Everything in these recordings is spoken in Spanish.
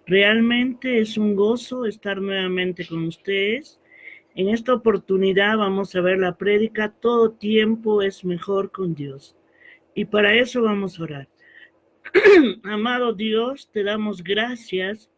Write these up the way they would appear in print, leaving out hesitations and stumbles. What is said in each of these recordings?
Realmente es un gozo estar nuevamente con ustedes. En esta oportunidad vamos a ver la prédica Todo tiempo es mejor con Dios. Y para eso vamos a orar. Amado Dios, te damos gracias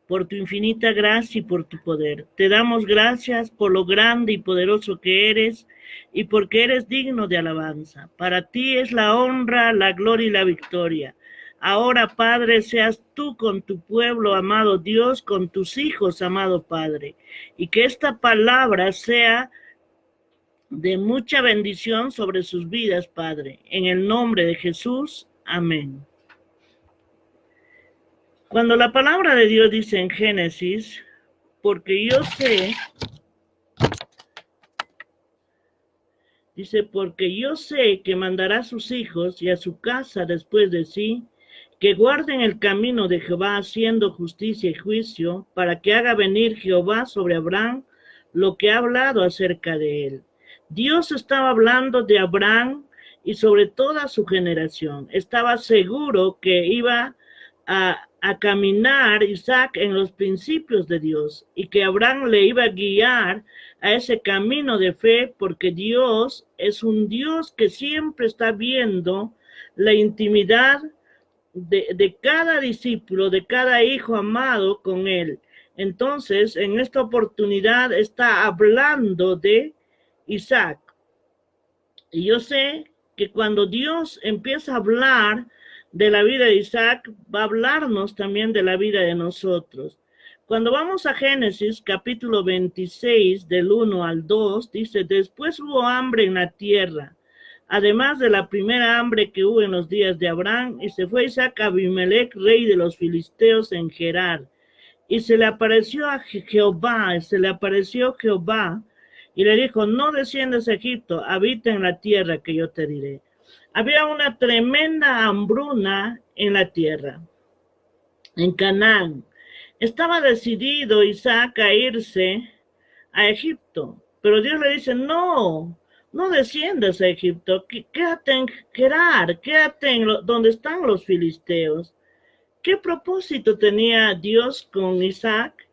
por tu infinita gracia y por tu poder. Te damos gracias por lo grande y poderoso que eres y porque eres digno de alabanza. Para ti es la honra, la gloria y la victoria. Ahora, Padre, seas tú con tu pueblo, amado Dios, con tus hijos, amado Padre, y que esta palabra sea de mucha bendición sobre sus vidas, Padre. En el nombre de Jesús, amén. Cuando la palabra de Dios dice en Génesis, porque yo sé, dice, porque yo sé que mandará a sus hijos y a su casa después de sí, que guarden el camino de Jehová haciendo justicia y juicio, para que haga venir Jehová sobre Abraham lo que ha hablado acerca de él. Dios estaba hablando de Abraham y sobre toda su generación. Estaba seguro que iba a caminar Isaac en los principios de Dios y que Abraham le iba a guiar a ese camino de fe, porque Dios es un Dios que siempre está viendo la intimidad de cada discípulo, de cada hijo amado con él. Entonces, en esta oportunidad está hablando de Isaac. Y yo sé que cuando Dios empieza a hablar de la vida de Isaac, va a hablarnos también de la vida de nosotros. Cuando vamos a Génesis capítulo 26 del 1 al 2, dice, después hubo hambre en la tierra, además de la primera hambre que hubo en los días de Abraham, y se fue Isaac a Abimelech, rey de los filisteos en Gerar, y se le apareció a Jehová, y le dijo, no desciendas a Egipto, habita en la tierra que yo te diré. Había una tremenda hambruna en la tierra, en Canaán. Estaba decidido Isaac a irse a Egipto, pero Dios le dice, no desciendas a Egipto, quédate en Gerar, quédate en donde están los filisteos. ¿Qué propósito tenía Dios con Isaac?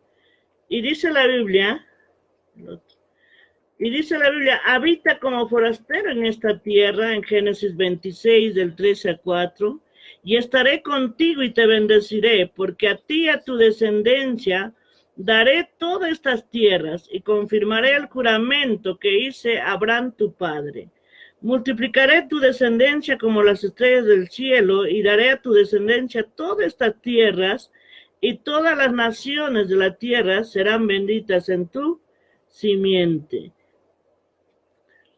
Y dice la Biblia, habita como forastero en esta tierra, en Génesis 26, del 13 a 4, y estaré contigo y te bendeciré, porque a ti y a tu descendencia daré todas estas tierras, y confirmaré el juramento que hice a Abraham tu padre. Multiplicaré tu descendencia como las estrellas del cielo, y daré a tu descendencia todas estas tierras, y todas las naciones de la tierra serán benditas en tu simiente.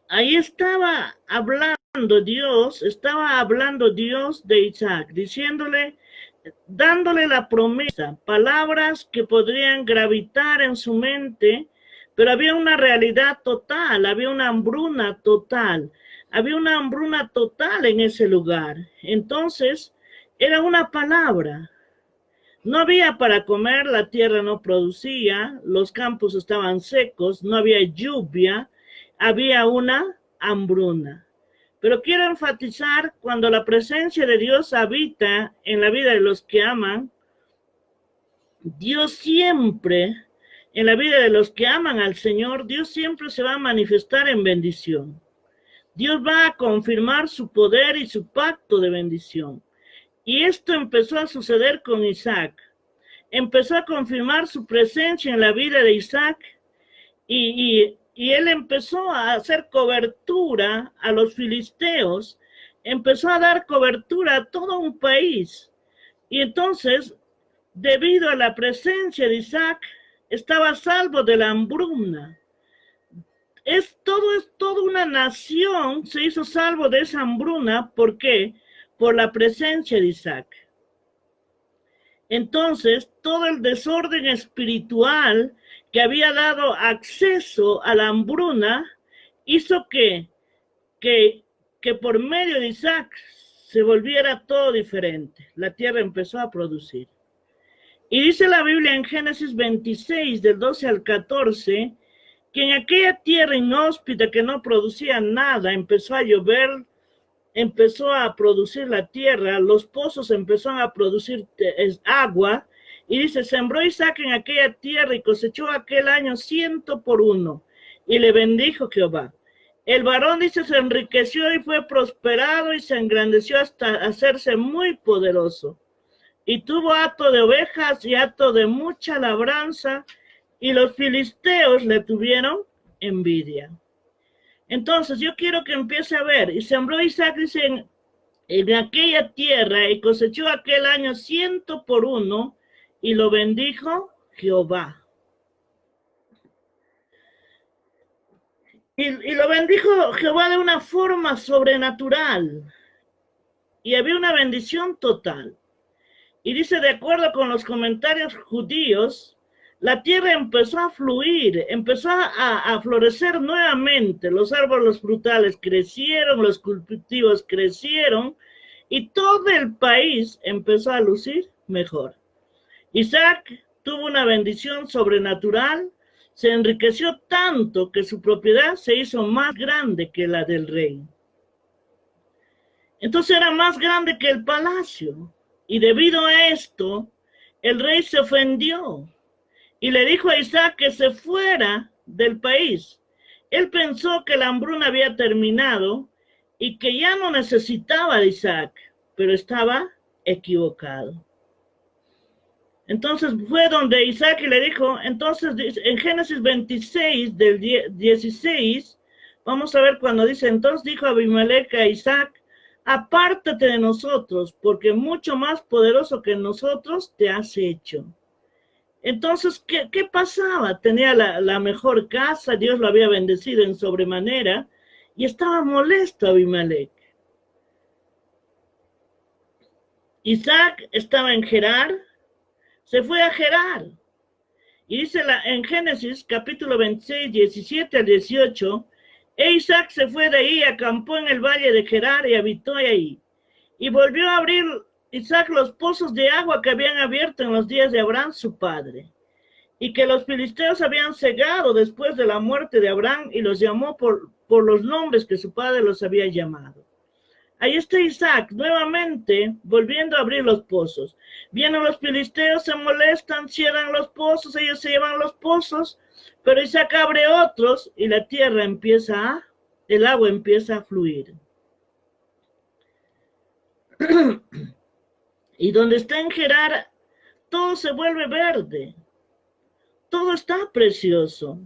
Ahí estaba hablando Dios de Isaac, diciéndole, dándole la promesa, palabras que podrían gravitar en su mente, pero había una realidad total, había una hambruna total en ese lugar. Entonces, era una palabra. No había para comer, la tierra no producía, los campos estaban secos, no había lluvia, había una hambruna. Pero quiero enfatizar, cuando la presencia de Dios habita en la vida de los que aman, Dios siempre, en la vida de los que aman al Señor, Dios siempre se va a manifestar en bendición. Dios va a confirmar su poder y su pacto de bendición. Y esto empezó a suceder con Isaac. Empezó a confirmar su presencia en la vida de Isaac y él empezó a hacer cobertura a los filisteos, empezó a dar cobertura a todo un país. Y entonces, debido a la presencia de Isaac, estaba salvo de la hambruna. Toda una nación se hizo salvo de esa hambruna. ¿Por qué? Por la presencia de Isaac. Entonces, todo el desorden espiritual que había dado acceso a la hambruna hizo que por medio de Isaac se volviera todo diferente. La tierra empezó a producir. Y dice la Biblia en Génesis 26, del 12 al 14, que en aquella tierra inhóspita que no producía nada, empezó a llover, empezó a producir la tierra, los pozos empezaron a producir agua, Y dice, sembró Isaac en aquella tierra y cosechó aquel año 100 por 1. Y le bendijo Jehová. El varón, dice, se enriqueció y fue prosperado y se engrandeció hasta hacerse muy poderoso. Y tuvo hato de ovejas y hato de mucha labranza, y los filisteos le tuvieron envidia. Entonces yo quiero que empiece a ver, y sembró Isaac, dice, en aquella tierra, y cosechó aquel año 100 por 1, y lo bendijo Jehová. Y lo bendijo Jehová de una forma sobrenatural. Y había una bendición total. Y dice, de acuerdo con los comentarios judíos, la tierra empezó a fluir, empezó a florecer nuevamente. Los árboles frutales crecieron, los cultivos crecieron, y todo el país empezó a lucir mejor. Isaac tuvo una bendición sobrenatural, se enriqueció tanto que su propiedad se hizo más grande que la del rey. Entonces era más grande que el palacio. Y debido a esto, el rey se ofendió y le dijo a Isaac que se fuera del país. Él pensó que la hambruna había terminado y que ya no necesitaba a Isaac, pero estaba equivocado. Entonces fue donde Isaac le dijo, entonces en Génesis 26 del 16, vamos a ver cuando dice, entonces dijo Abimelech a Isaac, apártate de nosotros, porque mucho más poderoso que nosotros te has hecho. Entonces, ¿qué pasaba? Tenía la mejor casa, Dios lo había bendecido en sobremanera, y estaba molesto Abimelech. Isaac estaba en Gerar, se fue a Gerar. Y dice en Génesis capítulo 26, 17 al 18, Isaac se fue de ahí, acampó en el valle de Gerar y habitó ahí. Y volvió a abrir Isaac los pozos de agua que habían abierto en los días de Abraham su padre, y que los filisteos habían cegado después de la muerte de Abraham, y los llamó por los nombres que su padre los había llamado. Ahí está Isaac, nuevamente, volviendo a abrir los pozos. Vienen los filisteos, se molestan, cierran los pozos, ellos se llevan los pozos, pero Isaac abre otros y la tierra el agua empieza a fluir. Y donde está en Gerar, todo se vuelve verde, todo está precioso.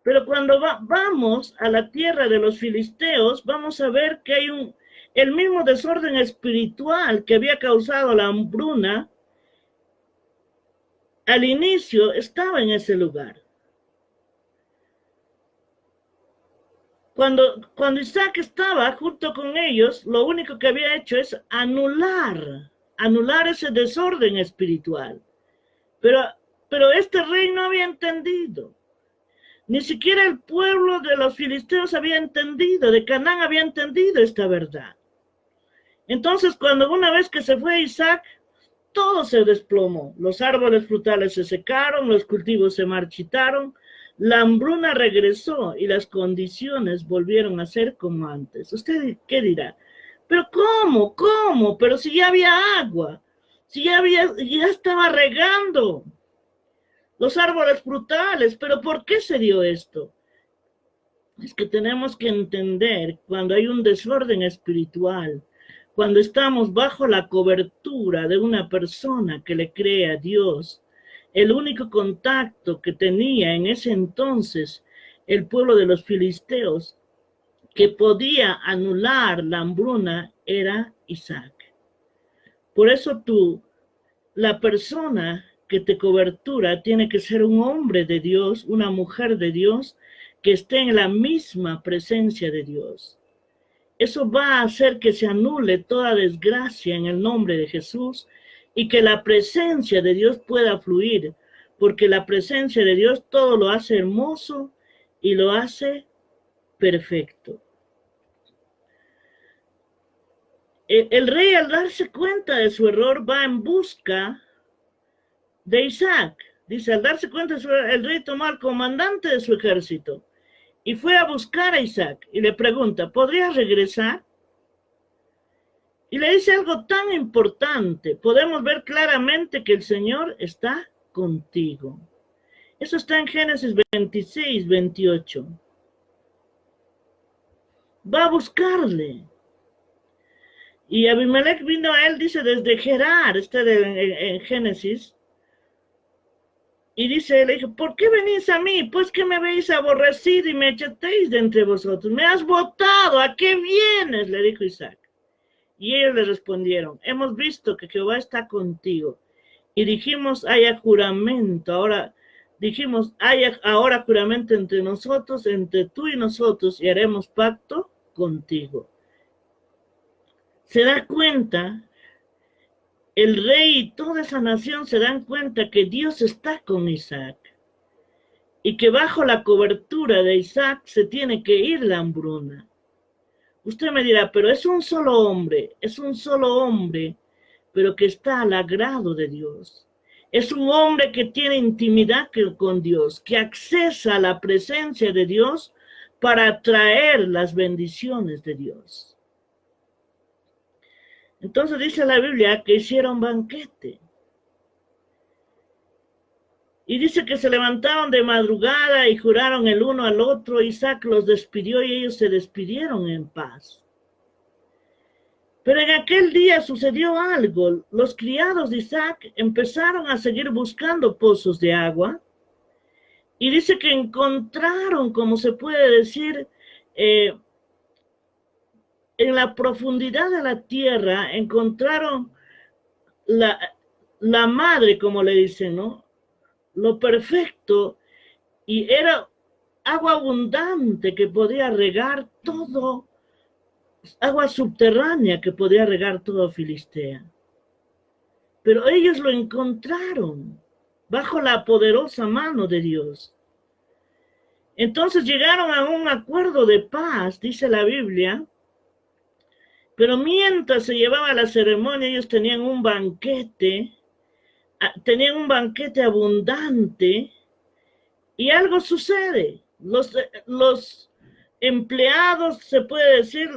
Pero cuando vamos a la tierra de los filisteos, vamos a ver que hay el mismo desorden espiritual que había causado la hambruna, al inicio estaba en ese lugar. Cuando Isaac estaba junto con ellos, lo único que había hecho es anular ese desorden espiritual. Pero este rey no había entendido. Ni siquiera el pueblo de los filisteos había entendido, de Canaán había entendido esta verdad. Entonces, cuando una vez que se fue Isaac, todo se desplomó. Los árboles frutales se secaron, los cultivos se marchitaron, la hambruna regresó y las condiciones volvieron a ser como antes. ¿Usted qué dirá? ¿Pero cómo? ¿Cómo? Pero si ya había agua, si ya estaba regando los árboles frutales, pero ¿por qué se dio esto? Es que tenemos que entender cuando hay un desorden espiritual, cuando estamos bajo la cobertura de una persona que le cree a Dios, el único contacto que tenía en ese entonces el pueblo de los filisteos que podía anular la hambruna era Isaac. Por eso la persona que te cobertura tiene que ser un hombre de Dios, una mujer de Dios, que esté en la misma presencia de Dios. Eso va a hacer que se anule toda desgracia en el nombre de Jesús y que la presencia de Dios pueda fluir, porque la presencia de Dios todo lo hace hermoso y lo hace perfecto. El rey, al darse cuenta de su error, va en busca de Isaac. Dice, al darse cuenta de su error, el rey tomó al comandante de su ejército y fue a buscar a Isaac y le pregunta, ¿podrías regresar? Y le dice algo tan importante. Podemos ver claramente que el Señor está contigo. Eso está en Génesis 26, 28. Va a buscarle. Y Abimelech vino a él, dice, desde Gerar, en Génesis. Y dice, le dijo, ¿por qué venís a mí? Pues que me habéis aborrecido y me echasteis de entre vosotros. Me has botado, ¿a qué vienes? Le dijo Isaac. Y ellos le respondieron, hemos visto que Jehová está contigo. Y dijimos, haya juramento. Haya ahora juramento entre nosotros, entre tú y nosotros, y haremos pacto contigo. Se da cuenta, el rey y toda esa nación se dan cuenta que Dios está con Isaac. Y que bajo la cobertura de Isaac se tiene que ir la hambruna. Usted me dirá, pero es un solo hombre, pero que está al agrado de Dios. Es un hombre que tiene intimidad con Dios, que accesa a la presencia de Dios para atraer las bendiciones de Dios. Entonces dice la Biblia que hicieron banquete. Y dice que se levantaron de madrugada y juraron el uno al otro. Isaac los despidió y ellos se despidieron en paz. Pero en aquel día sucedió algo. Los criados de Isaac empezaron a seguir buscando pozos de agua. Y dice que encontraron, como se puede decir, en la profundidad de la tierra, encontraron la madre, como le dicen, ¿no? Lo perfecto, y era agua abundante que podía regar todo, agua subterránea que podía regar todo Filistea. Pero ellos lo encontraron bajo la poderosa mano de Dios. Entonces llegaron a un acuerdo de paz, dice la Biblia, pero mientras se llevaba la ceremonia, ellos tenían un banquete abundante, y algo sucede. Los empleados, se puede decir,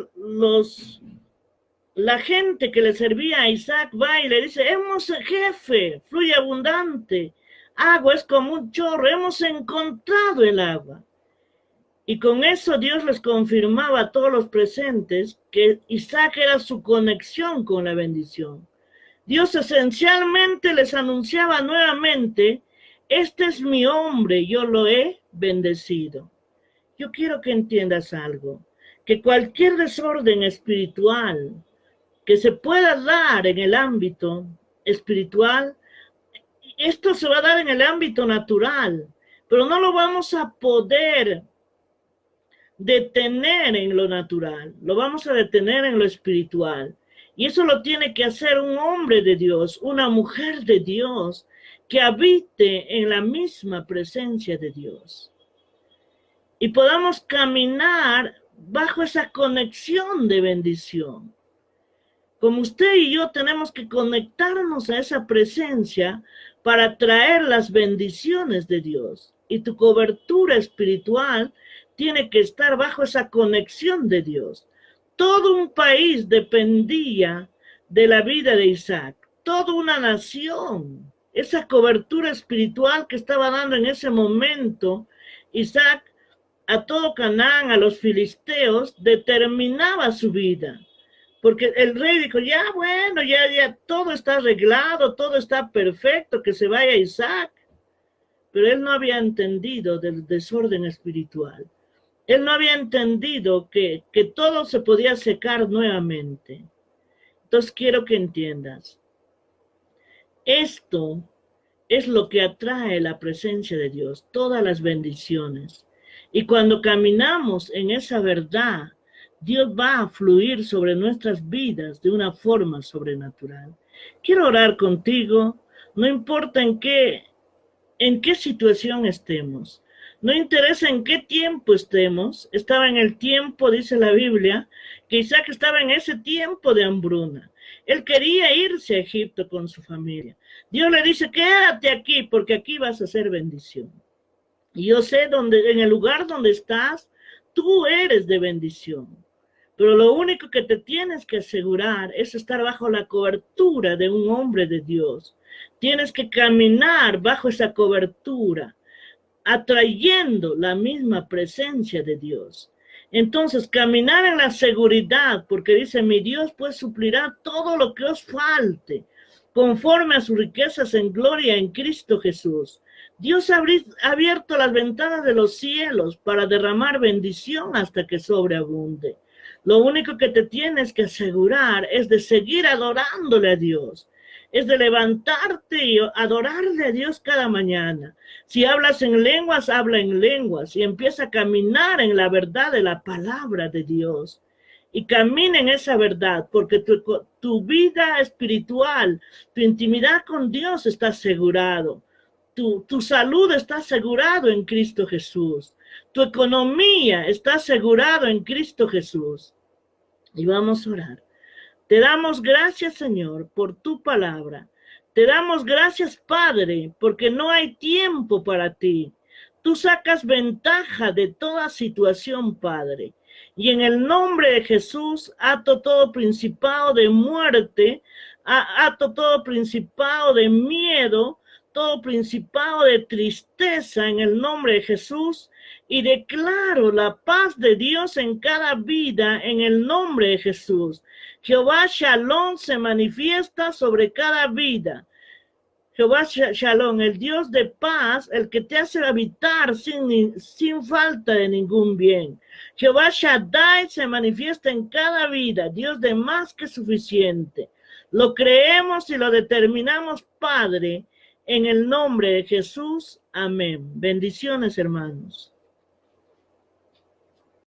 la gente que le servía a Isaac va y le dice, jefe, fluye abundante, agua es como un chorro, hemos encontrado el agua. Y con eso Dios les confirmaba a todos los presentes que Isaac era su conexión con la bendición. Dios esencialmente les anunciaba nuevamente, este es mi hombre, yo lo he bendecido. Yo quiero que entiendas algo, que cualquier desorden espiritual que se pueda dar en el ámbito espiritual, esto se va a dar en el ámbito natural, pero no lo vamos a poder detener en lo natural, lo vamos a detener en lo espiritual. Y eso lo tiene que hacer un hombre de Dios, una mujer de Dios, que habite en la misma presencia de Dios. Y podamos caminar bajo esa conexión de bendición. Como usted y yo tenemos que conectarnos a esa presencia para traer las bendiciones de Dios. Y tu cobertura espiritual tiene que estar bajo esa conexión de Dios. Todo un país dependía de la vida de Isaac, toda una nación. Esa cobertura espiritual que estaba dando en ese momento Isaac a todo Canaán, a los filisteos, determinaba su vida. Porque el rey dijo, ya bueno, ya todo está arreglado, todo está perfecto, que se vaya Isaac. Pero él no había entendido del desorden espiritual. Él no había entendido que todo se podía secar nuevamente. Entonces quiero que entiendas. Esto es lo que atrae la presencia de Dios, todas las bendiciones. Y cuando caminamos en esa verdad, Dios va a fluir sobre nuestras vidas de una forma sobrenatural. Quiero orar contigo, no importa en qué situación estemos. No interesa en qué tiempo estemos. Estaba en el tiempo, dice la Biblia, que Isaac estaba en ese tiempo de hambruna. Él quería irse a Egipto con su familia. Dios le dice, quédate aquí porque aquí vas a hacer bendición. Y yo sé en el lugar donde estás, tú eres de bendición. Pero lo único que te tienes que asegurar es estar bajo la cobertura de un hombre de Dios. Tienes que caminar bajo esa cobertura, atrayendo la misma presencia de Dios. Entonces, caminar en la seguridad, porque dice, mi Dios pues suplirá todo lo que os falte, conforme a sus riquezas en gloria en Cristo Jesús. Dios ha abierto las ventanas de los cielos para derramar bendición hasta que sobreabunde. Lo único que te tienes que asegurar es de seguir adorándole a Dios, es de levantarte y adorarle a Dios cada mañana. Si hablas en lenguas, habla en lenguas y empieza a caminar en la verdad de la palabra de Dios. Y camina en esa verdad, porque tu vida espiritual, tu intimidad con Dios está asegurado. Tu salud está asegurado en Cristo Jesús. Tu economía está asegurado en Cristo Jesús. Y vamos a orar. Te damos gracias, Señor, por tu palabra. Te damos gracias, Padre, porque no hay tiempo para ti. Tú sacas ventaja de toda situación, Padre. Y en el nombre de Jesús, ato todo principado de muerte, ato todo principado de miedo, todo principado de tristeza en el nombre de Jesús, y declaro la paz de Dios en cada vida en el nombre de Jesús. Jehová Shalom se manifiesta sobre cada vida. Jehová Shalom, el Dios de paz, el que te hace habitar sin falta de ningún bien. Jehová Shaddai se manifiesta en cada vida, Dios de más que suficiente. Lo creemos y lo determinamos, Padre, en el nombre de Jesús. Amén. Bendiciones, hermanos.